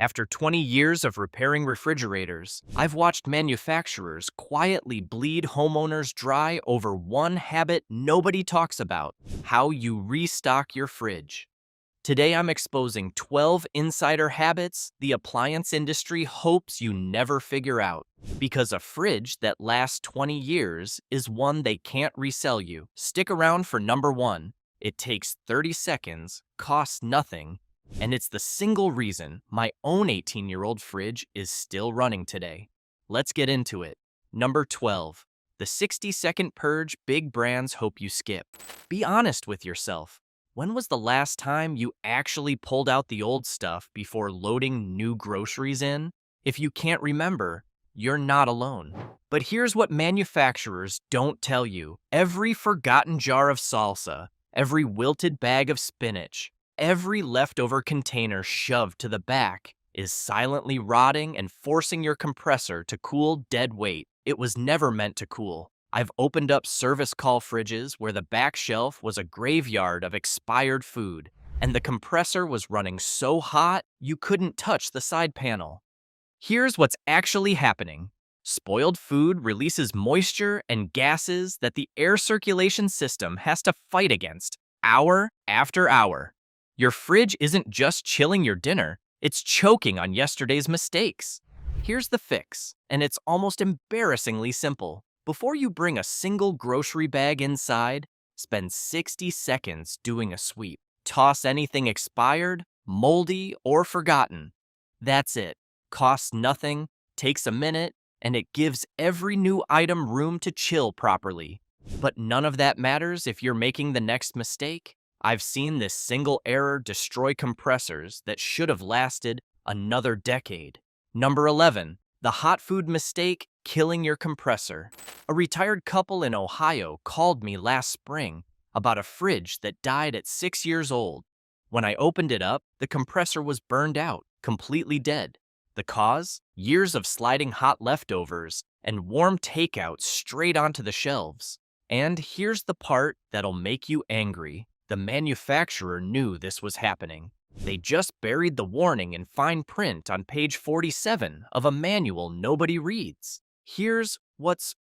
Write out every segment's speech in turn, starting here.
After 20 years of repairing refrigerators, I've watched manufacturers quietly bleed homeowners dry over one habit nobody talks about: how you restock your fridge. Today I'm exposing 12 insider habits the appliance industry hopes you never figure out. Because a fridge that lasts 20 years is one they can't resell you. Stick around for number one. It takes 30 seconds, costs nothing, and it's the single reason my own 18-year-old fridge is still running today. Let's get into it. Number 12. The 60-second purge big brands hope you skip. Be honest with yourself. When was the last time you actually pulled out the old stuff before loading new groceries in? If you can't remember, you're not alone. But here's what manufacturers don't tell you. Every forgotten jar of salsa, every wilted bag of spinach, every leftover container shoved to the back is silently rotting and forcing your compressor to cool dead weight. It was never meant to cool. I've opened up service call fridges where the back shelf was a graveyard of expired food, and the compressor was running so hot you couldn't touch the side panel. Here's what's actually happening. Spoiled food releases moisture and gases that the air circulation system has to fight against, hour after hour. Your fridge isn't just chilling your dinner, it's choking on yesterday's mistakes. Here's the fix, and it's almost embarrassingly simple. Before you bring a single grocery bag inside, spend 60 seconds doing a sweep. Toss anything expired, moldy, or forgotten. That's it. Costs nothing, takes a minute, and it gives every new item room to chill properly. But none of that matters if you're making the next mistake. I've seen this single error destroy compressors that should have lasted another decade. Number 11. The hot food mistake killing your compressor. A retired couple in Ohio called me last spring about a fridge that died at 6 years old. When I opened it up, the compressor was burned out, completely dead. The cause? Years of sliding hot leftovers and warm takeout straight onto the shelves. And here's the part that'll make you angry. The manufacturer knew this was happening. They just buried the warning in fine print on page 47 of a manual nobody reads. Here's what's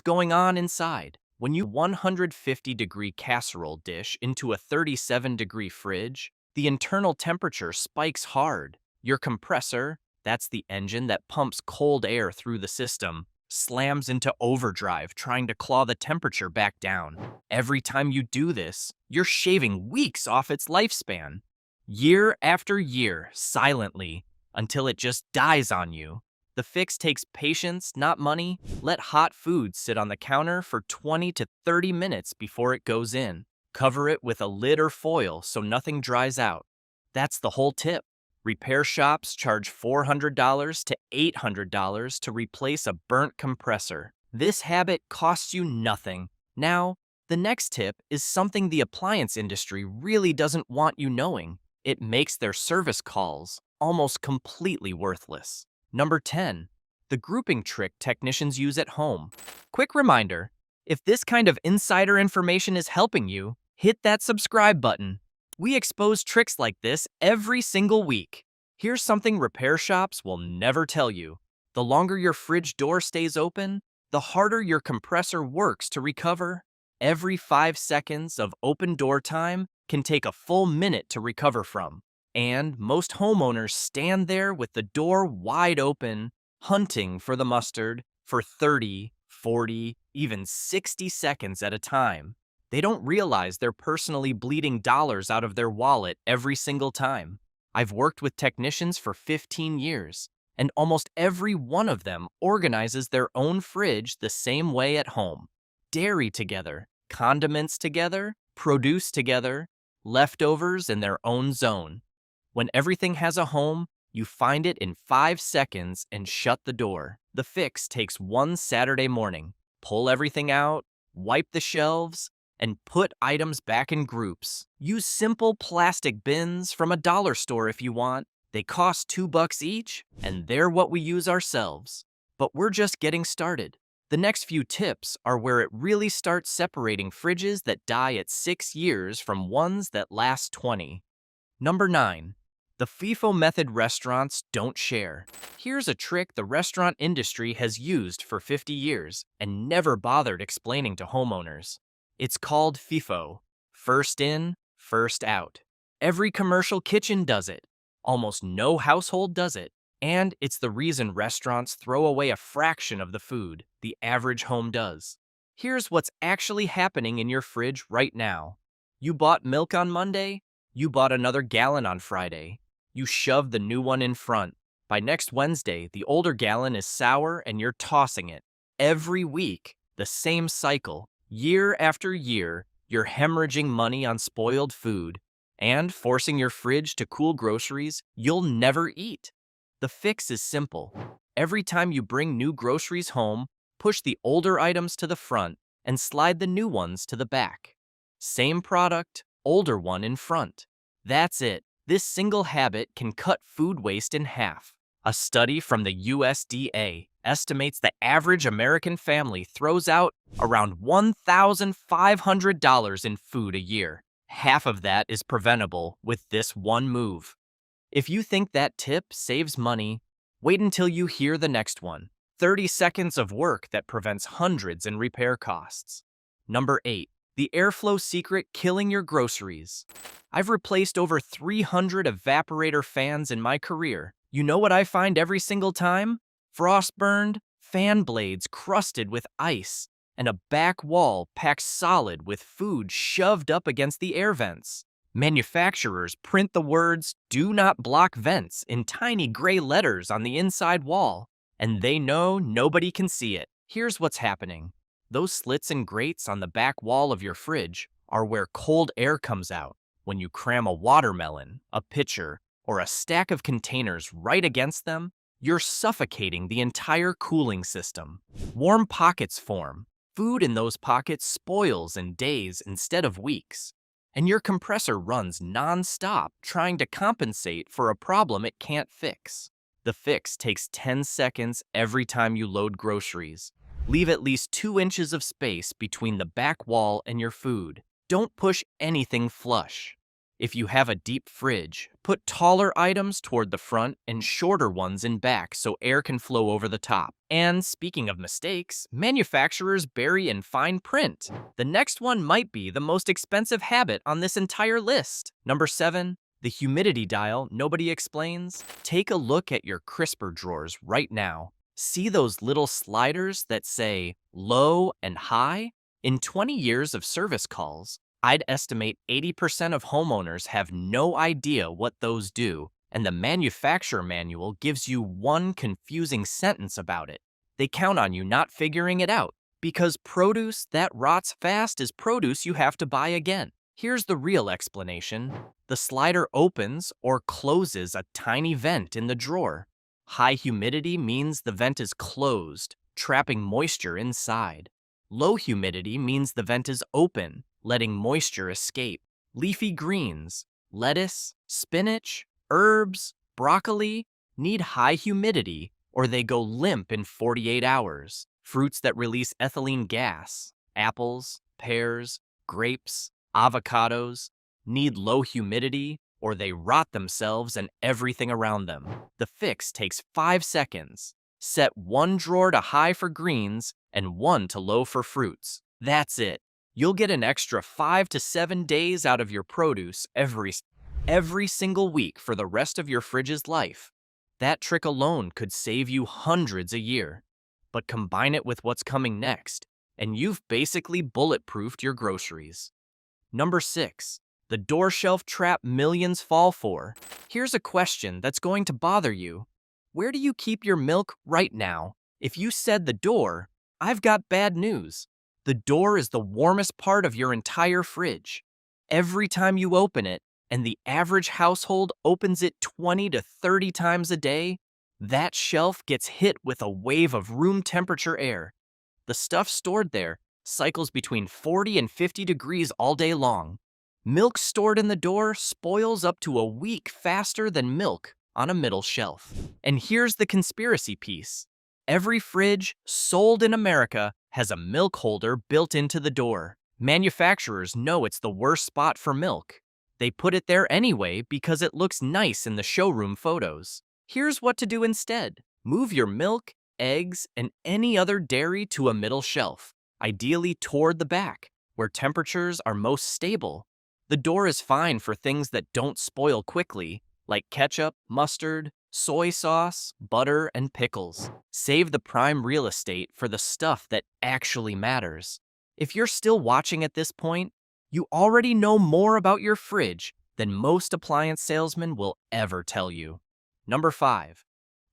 going on inside. When you 150-degree casserole dish into a 37-degree fridge, the internal temperature spikes hard. Your compressor, that's the engine that pumps cold air through the system, slams into overdrive trying to claw the temperature back down. Every time you do this, you're shaving weeks off its lifespan. Year after year, silently, until it just dies on you. The fix takes patience, not money. Let hot food sit on the counter for 20 to 30 minutes before it goes in. Cover it with a lid or foil so nothing dries out. That's the whole tip. Repair shops charge $400 to $800 to replace a burnt compressor. This habit costs you nothing. Now, the next tip is something the appliance industry really doesn't want you knowing. It makes their service calls almost completely worthless. Number 10. The grouping trick technicians use at home. Quick reminder, if this kind of insider information is helping you, hit that subscribe button. We expose tricks like this every single week. Here's something repair shops will never tell you. The longer your fridge door stays open, the harder your compressor works to recover. Every 5 seconds of open door time can take a full minute to recover from. And most homeowners stand there with the door wide open, hunting for the mustard for 30, 40, even 60 seconds at a time. They don't realize they're personally bleeding dollars out of their wallet every single time. I've worked with technicians for 15 years, and almost every one of them organizes their own fridge the same way at home. Dairy together, condiments together, produce together, leftovers in their own zone. When everything has a home, you find it in 5 seconds and shut the door. The fix takes one Saturday morning. Pull everything out, wipe the shelves, and put items back in groups. Use simple plastic bins from a dollar store if you want. They cost $2 each, and they're what we use ourselves. But we're just getting started. The next few tips are where it really starts separating fridges that die at 6 years from ones that last 20. Number 9. The FIFO method restaurants don't share. Here's a trick the restaurant industry has used for 50 years and never bothered explaining to homeowners. It's called FIFO, first in, first out. Every commercial kitchen does it. Almost no household does it. And it's the reason restaurants throw away a fraction of the food the average home does. Here's what's actually happening in your fridge right now. You bought milk on Monday, you bought another gallon on Friday. You shove the new one in front. By next Wednesday, the older gallon is sour and you're tossing it. Every week, the same cycle. Year after year, you're hemorrhaging money on spoiled food and forcing your fridge to cool groceries you'll never eat. The fix is simple. Every time you bring new groceries home, push the older items to the front and slide the new ones to the back. Same product, older one in front. That's it. This single habit can cut food waste in half. A study from the USDA estimates the average American family throws out around $1,500 in food a year. Half of that is preventable with this one move. If you think that tip saves money, wait until you hear the next one. 30 seconds of work that prevents hundreds in repair costs. Number 8. The airflow secret killing your groceries. I've replaced over 300 evaporator fans in my career. You know what I find every single time? Frost-burned, fan blades crusted with ice, and a back wall packed solid with food shoved up against the air vents. Manufacturers print the words, "Do not block vents," in tiny gray letters on the inside wall, and they know nobody can see it. Here's what's happening. Those slits and grates on the back wall of your fridge are where cold air comes out. When you cram a watermelon, a pitcher, or a stack of containers right against them, you're suffocating the entire cooling system. Warm pockets form. Food in those pockets spoils in days instead of weeks. And your compressor runs non-stop trying to compensate for a problem it can't fix. The fix takes 10 seconds every time you load groceries. Leave at least 2 inches of space between the back wall and your food. Don't push anything flush. If you have a deep fridge, put taller items toward the front and shorter ones in back so air can flow over the top. And speaking of mistakes, manufacturers bury in fine print. The next one might be the most expensive habit on this entire list. Number 7. The humidity dial nobody explains. Take a look at your crisper drawers right now. See those little sliders that say low and high? In 20 years of service calls, I'd estimate 80% of homeowners have no idea what those do, and the manufacturer manual gives you one confusing sentence about it. They count on you not figuring it out, because produce that rots fast is produce you have to buy again. Here's the real explanation. The slider opens or closes a tiny vent in the drawer. High humidity means the vent is closed, trapping moisture inside. Low humidity means the vent is open, letting moisture escape. Leafy greens, lettuce, spinach, herbs, broccoli need high humidity or they go limp in 48 hours. Fruits that release ethylene gas, apples, pears, grapes, avocados, need low humidity or they rot themselves and everything around them. The fix takes 5 seconds. Set one drawer to high for greens and one to low for fruits. That's it. You'll get an extra 5 to 7 days out of your produce every single week for the rest of your fridge's life. That trick alone could save you hundreds a year. But combine it with what's coming next, and you've basically bulletproofed your groceries. Number 6. The door shelf trap millions fall for. Here's a question that's going to bother you. Where do you keep your milk right now? If you said the door, I've got bad news. The door is the warmest part of your entire fridge. Every time you open it, and the average household opens it 20 to 30 times a day, that shelf gets hit with a wave of room temperature air. The stuff stored there cycles between 40 and 50 degrees all day long. Milk stored in the door spoils up to a week faster than milk on a middle shelf. And here's the conspiracy piece. Every fridge sold in America has a milk holder built into the door. Manufacturers know it's the worst spot for milk. They put it there anyway because it looks nice in the showroom photos. Here's what to do instead. Move your milk, eggs, and any other dairy to a middle shelf, ideally toward the back, where temperatures are most stable. The door is fine for things that don't spoil quickly, like ketchup, mustard, soy sauce, butter, and pickles. Save the prime real estate for the stuff that actually matters. If you're still watching at this point, you already know more about your fridge than most appliance salesmen will ever tell you. Number 5.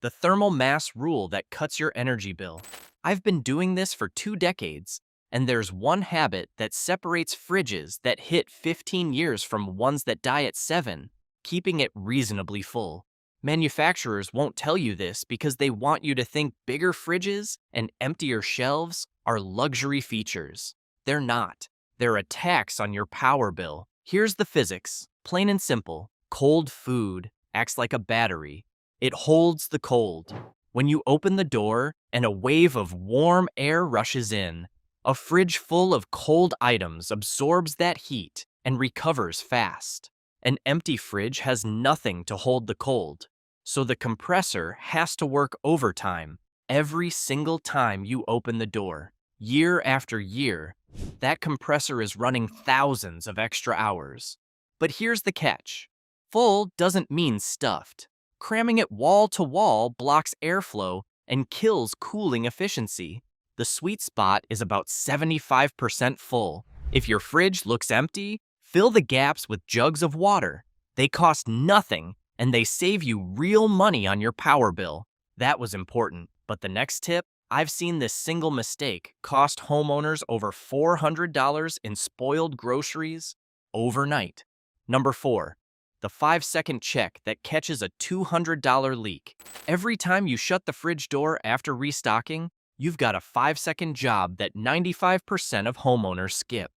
The thermal mass rule that cuts your energy bill. I've been doing this for 2 decades, and there's one habit that separates fridges that hit 15 years from ones that die at 7, keeping it reasonably full. Manufacturers won't tell you this because they want you to think bigger fridges and emptier shelves are luxury features. They're not. They're a tax on your power bill. Here's the physics, plain and simple. Cold food acts like a battery. It holds the cold. When you open the door and a wave of warm air rushes in, a fridge full of cold items absorbs that heat and recovers fast. An empty fridge has nothing to hold the cold, so the compressor has to work overtime every single time you open the door. Year after year, that compressor is running thousands of extra hours. But here's the catch. Full doesn't mean stuffed. Cramming it wall to wall blocks airflow and kills cooling efficiency. The sweet spot is about 75% full. If your fridge looks empty, fill the gaps with jugs of water. They cost nothing, and they save you real money on your power bill. That was important. But the next tip, I've seen this single mistake cost homeowners over $400 in spoiled groceries overnight. Number 4. The 5-second check that catches a $200 leak. Every time you shut the fridge door after restocking, you've got a 5-second job that 95% of homeowners skip.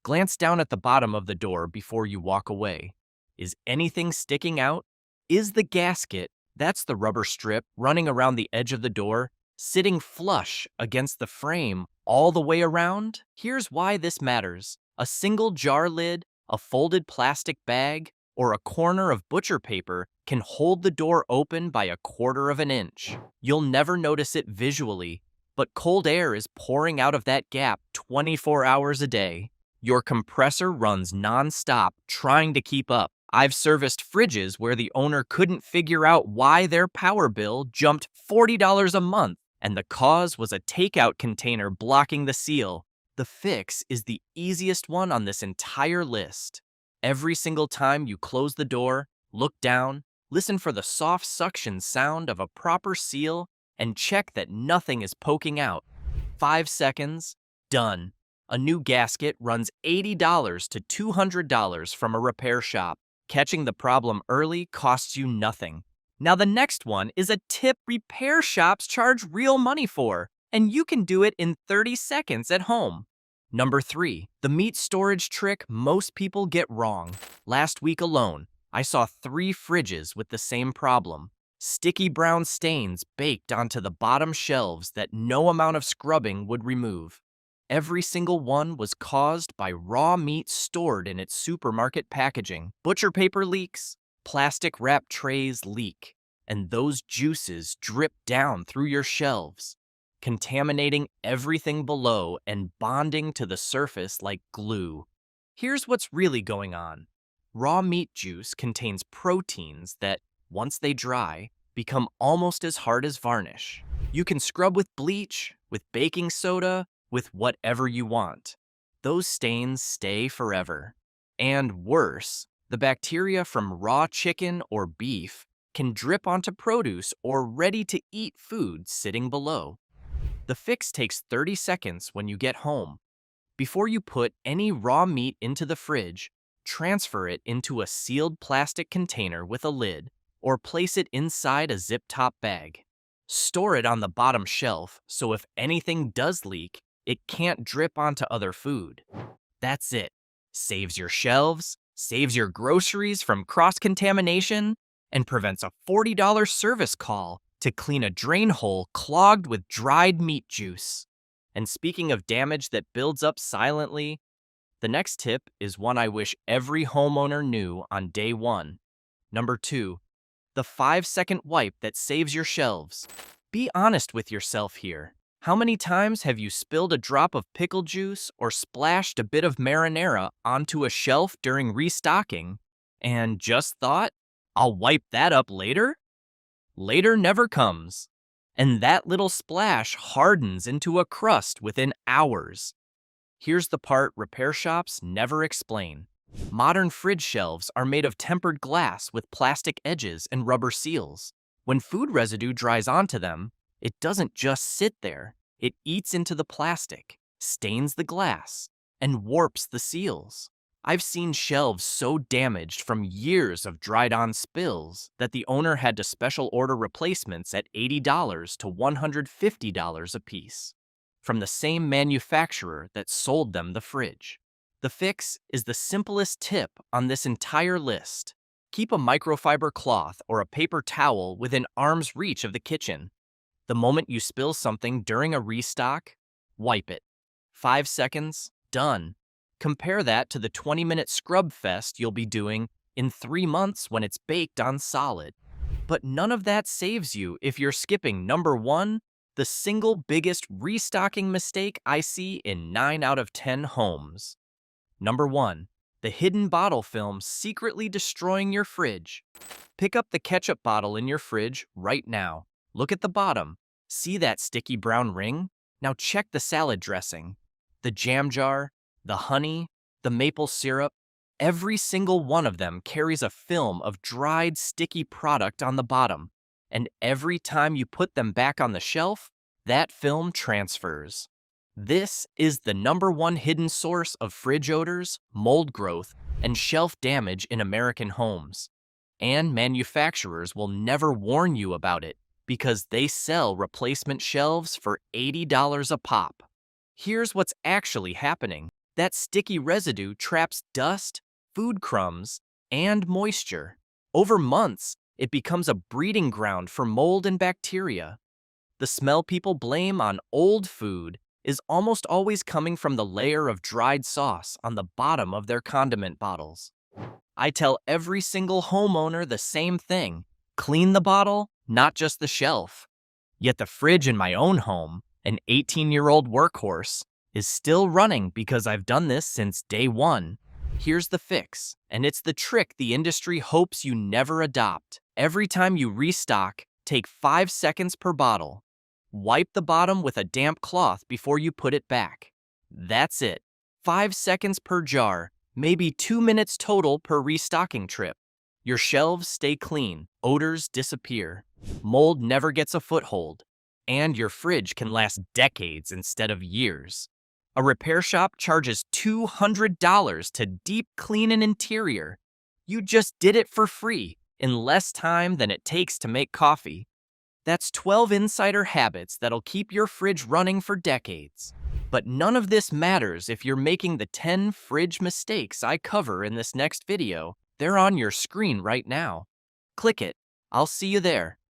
Glance down at the bottom of the door before you walk away. Is anything sticking out? Is the gasket, that's the rubber strip running around the edge of the door, sitting flush against the frame all the way around? Here's why this matters. A single jar lid, a folded plastic bag, or a corner of butcher paper can hold the door open by 1/4 of an inch. You'll never notice it visually, but cold air is pouring out of that gap 24 hours a day. Your compressor runs non-stop trying to keep up. I've serviced fridges where the owner couldn't figure out why their power bill jumped $40 a month, and the cause was a takeout container blocking the seal. The fix is the easiest one on this entire list. Every single time you close the door, look down, listen for the soft suction sound of a proper seal, and check that nothing is poking out. 5 seconds, done. A new gasket runs $80 to $200 from a repair shop. Catching the problem early costs you nothing. Now the next one is a tip repair shops charge real money for, and you can do it in 30 seconds at home. Number 3, the meat storage trick most people get wrong. Last week alone, I saw 3 fridges with the same problem. Sticky brown stains baked onto the bottom shelves that no amount of scrubbing would remove. Every single one was caused by raw meat stored in its supermarket packaging. Butcher paper leaks, plastic wrap trays leak, and those juices drip down through your shelves, contaminating everything below and bonding to the surface like glue. Here's what's really going on. Raw meat juice contains proteins that, once they dry, become almost as hard as varnish. You can scrub with bleach, with baking soda, with whatever you want. Those stains stay forever. And worse, the bacteria from raw chicken or beef can drip onto produce or ready-to-eat food sitting below. The fix takes 30 seconds when you get home. Before you put any raw meat into the fridge, transfer it into a sealed plastic container with a lid, or place it inside a zip-top bag. Store it on the bottom shelf so if anything does leak, it can't drip onto other food. That's it. Saves your shelves, saves your groceries from cross-contamination, and prevents a $40 service call to clean a drain hole clogged with dried meat juice. And speaking of damage that builds up silently, The next tip is one I wish every homeowner knew on day one. Number 2, the 5-second wipe that saves your shelves. Be honest with yourself here. How many times have you spilled a drop of pickle juice or splashed a bit of marinara onto a shelf during restocking and just thought, I'll wipe that up later? Later never comes. And that little splash hardens into a crust within hours. Here's the part repair shops never explain. Modern fridge shelves are made of tempered glass with plastic edges and rubber seals. When food residue dries onto them, it doesn't just sit there. It eats into the plastic, stains the glass, and warps the seals. I've seen shelves so damaged from years of dried-on spills that the owner had to special order replacements at $80 to $150 a piece from the same manufacturer that sold them the fridge. The fix is the simplest tip on this entire list. Keep a microfiber cloth or a paper towel within arm's reach of the kitchen. The moment you spill something during a restock, wipe it. 5 seconds, done. Compare that to the 20-minute scrub fest you'll be doing in 3 months when it's baked on solid. But none of that saves you if you're skipping number 1, the single biggest restocking mistake I see in 9 out of 10 homes. Number 1, the hidden bottle film secretly destroying your fridge. Pick up the ketchup bottle in your fridge right now. Look at the bottom. See that sticky brown ring? Now check the salad dressing, the jam jar, the honey, the maple syrup. Every single one of them carries a film of dried, sticky product on the bottom. And every time you put them back on the shelf, that film transfers. This is the number 1 hidden source of fridge odors, mold growth, and shelf damage in American homes. And manufacturers will never warn you about it because they sell replacement shelves for $80 a pop. Here's what's actually happening. That sticky residue traps dust, food crumbs, and moisture. Over months, it becomes a breeding ground for mold and bacteria. The smell people blame on old food is almost always coming from the layer of dried sauce on the bottom of their condiment bottles. I tell every single homeowner the same thing. Clean the bottle, not just the shelf. Yet the fridge in my own home, an 18-year-old workhorse, is still running because I've done this since day 1. Here's the fix, and it's the trick the industry hopes you never adopt. Every time you restock, take 5 seconds per bottle. Wipe the bottom with a damp cloth before you put it back. That's it. 5 seconds per jar, maybe 2 minutes total per restocking trip. Your shelves stay clean, odors disappear, mold never gets a foothold, and your fridge can last decades instead of years. A repair shop charges $200 to deep clean an interior. You just did it for free in less time than it takes to make coffee. That's 12 insider habits that'll keep your fridge running for decades. But none of this matters if you're making the 10 fridge mistakes I cover in this next video. They're on your screen right now. Click it. I'll see you there.